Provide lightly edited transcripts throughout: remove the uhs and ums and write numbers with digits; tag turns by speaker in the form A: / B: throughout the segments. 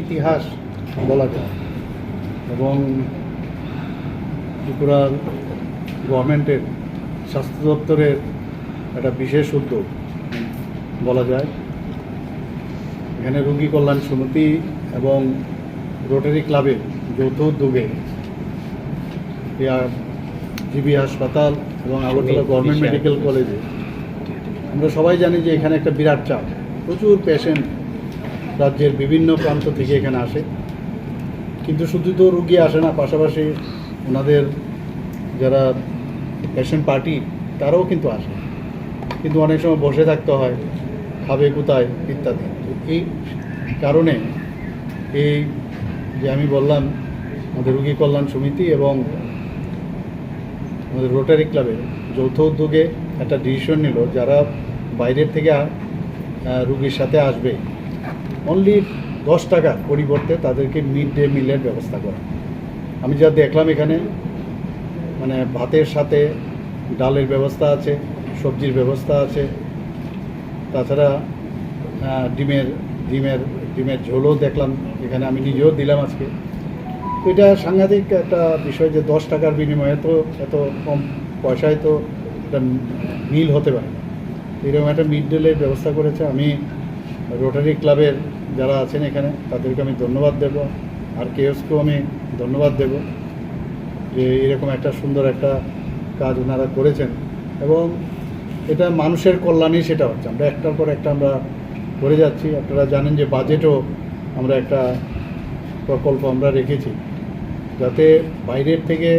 A: ইতিহাস বলা যায় এবং ত্রিপুরার গভর্নমেন্টের স্বাস্থ্য দপ্তরের একটা বিশেষ উদ্যোগ বলা যায়। এখানে রোগী কল্যাণ সমিতি এবং রোটারি ক্লাবের যৌথ উদ্যোগে জিবি হাসপাতাল এবং আগরতলা গভর্নমেন্ট মেডিকেল কলেজে আমরা সবাই জানি যে এখানে একটা বিরাট চাপ, প্রচুর পেশেন্ট রাজ্যের বিভিন্ন প্রান্ত থেকে এখানে আসে। কিন্তু শুধু তো রুগী আসে না, পাশাপাশি ওনাদের যারা পেশেন্ট পার্টি তারাও কিন্তু আসে, কিন্তু অনেক সময় বসে থাকতে হয়, খাবে কোথায় ইত্যাদি। এই কারণে এই যে আমি বললাম আমাদের রোগী কল্যাণ সমিতি এবং আমাদের রোটারি ক্লাবের যৌথ উদ্যোগে একটা ডিসিশন নিল, যারা বাইরের থেকে রুগীর সাথে আসবে অনলি 10 টাকার পরিবর্তে তাদেরকে মিড ডে মিলের ব্যবস্থা করা। আমি যা দেখলাম এখানে মানে ভাতের সাথে ডালের ব্যবস্থা আছে, সবজির ব্যবস্থা আছে, তাছাড়া ডিমের ঝোলও দেখলাম এখানে, আমি নিজেও দিলাম আজকে। তো এটা সাংঘাতিক একটা বিষয় যে 10 টাকার বিনিময়ে তো এত কম পয়সায় তো একটা মিল হতে পারে না। এরকম একটা মিড ডেলের ব্যবস্থা করেছে। আমি রোটারি ক্লাবের যারা আছেন এখানে তাদেরকে আমি ধন্যবাদ দেব, আর কেএসকেও আমি ধন্যবাদ দেব যে এরকম একটা সুন্দর একটা কাজ ওনারা করেছেন এবং এটা মানুষের কল্যাণেই সেটা হচ্ছে। আমরা একটার পর একটা আমরা করে যাচ্ছি। আপনারা জানেন যে বাজেটও আমরা একটা প্রকল্প আমরা রেখেছি, যাতে বাইরের থেকে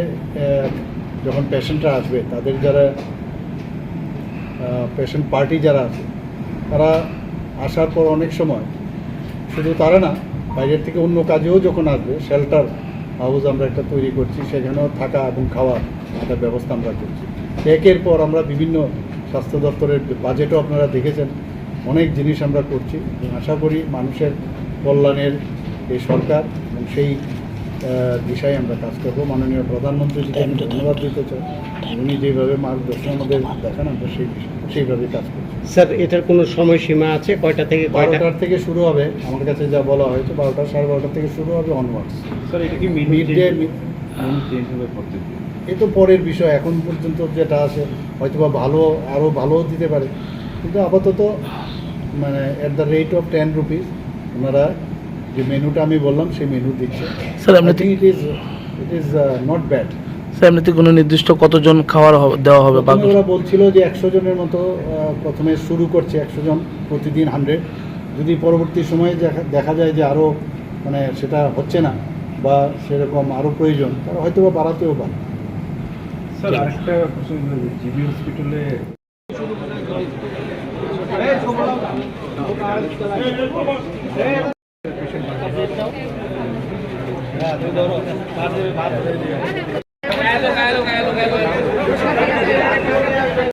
A: যখন পেশেন্টরা আসবে তাদের যারা পেশেন্ট পার্টি যারা আছে তারা আসার পর অনেক সময় শুধু তারা না, বাইরের থেকে অন্য কাজেও যখন আসবে শেল্টার হাউস আমরা একটা তৈরি করছি, সেখানেও থাকা এবং খাওয়ার একটা ব্যবস্থা আমরা করছি। একের পর আমরা বিভিন্ন স্বাস্থ্য দপ্তরের বাজেটও আপনারা দেখেছেন, অনেক জিনিস আমরা করছি। আশা করি মানুষের কল্যাণের এই সরকার এবং সেই দিশায় আমরা কাজ করবো। মাননীয় প্রধানমন্ত্রীজিকে আমি ধন্যবাদ দিতে চাই, উনি যেভাবে মার্গদর্শন আমাদের দেখান আমরা সেইভাবে কাজ করছি।
B: স্যার, এটার কোনো সময়সীমা আছে? কয়টা থেকে কয়টা?
A: 12টার থেকে শুরু হবে, আমার কাছে যা বলা হয়েছে 12টা 12:30 থেকে শুরু হবে অনওয়ার্ডস।
C: স্যার, এটা কি মিড ডে চেঞ্জ হবে প্রত্যেক দিন?
A: এই তো পরের বিষয়, এখন পর্যন্ত যেটা আছে হয়তো বা আরও ভালোও দিতে পারে, কিন্তু আপাতত মানে at the rate of 10 rupees ওনারা যে মেনুটা আমি বললাম সেই মেনু দিচ্ছে।
D: স্যার, এমনিতে
A: it is not bad.
D: Sir, এমনিতে কোনো নির্দিষ্ট কতজন খাওয়ার দেওয়া হবে?
A: ওরা বলছিল যে 100 জনের মতো প্রথমে শুরু করছে, 100 জন প্রতিদিন 100। যদি পরবর্তী সময়ে দেখা যায় যে আরও মানে সেটা হচ্ছে না বা সেরকম আরও প্রয়োজন, তারা হয়তো বা বাড়াতেও পারে।
C: স্যার, আরেকটা প্রশ্ন, জিবি হসপিটালে
E: হ্যাঁ